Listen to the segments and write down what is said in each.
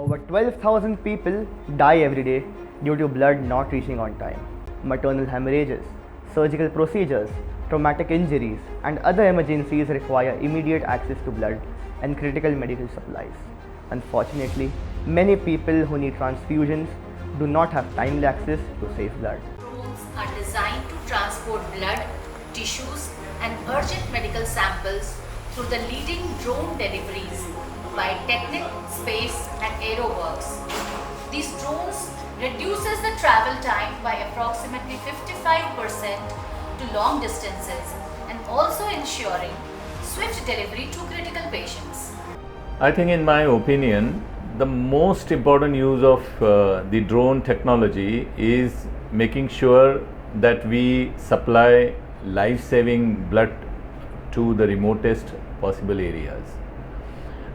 Over 12,000 people die every day due to blood not reaching on time. Maternal hemorrhages, surgical procedures, traumatic injuries, and other emergencies require immediate access to blood and critical medical supplies. Unfortunately, many people who need transfusions do not have timely access to safe blood. Drones are designed to transport blood, tissues, and urgent medical samples through the leading drone deliveries by Technic, Space, and Aeroworks. These drones reduces the travel time by approximately 55% to long distances and also ensuring swift delivery to critical patients. I think, in my opinion, the most important use of the drone technology is making sure that we supply life-saving blood to the remotest possible areas.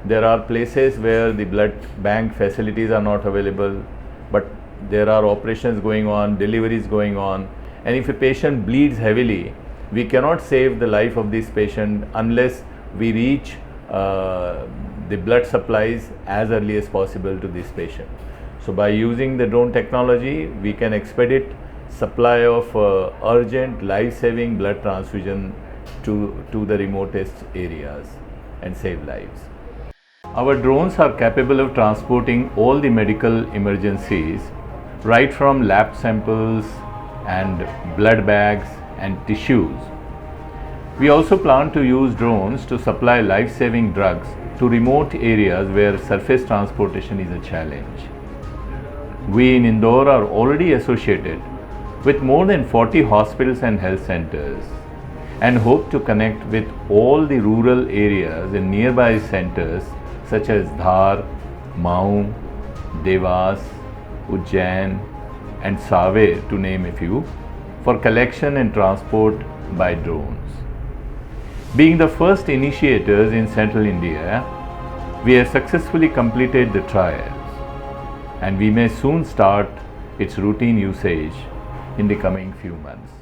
There are places where the blood bank facilities are not available, but there are operations going on, deliveries going on, and if a patient bleeds heavily, we cannot save the life of this patient unless we reach the blood supplies as early as possible to this patient. So by using the drone technology, we can expedite supply of urgent life-saving blood transfusion to the remotest areas and save lives. Our drones are capable of transporting all the medical emergencies, right from lab samples and blood bags and tissues. We also plan to use drones to supply life-saving drugs to remote areas where surface transportation is a challenge. We in Indore are already associated with more than 40 hospitals and health centers and hope to connect with all the rural areas and nearby centers such as Dhar, Mau, Devas, Ujjain and Save, to name a few, for collection and transport by drones. Being the first initiators in central India, we have successfully completed the trials and we may soon start its routine usage in the coming few months.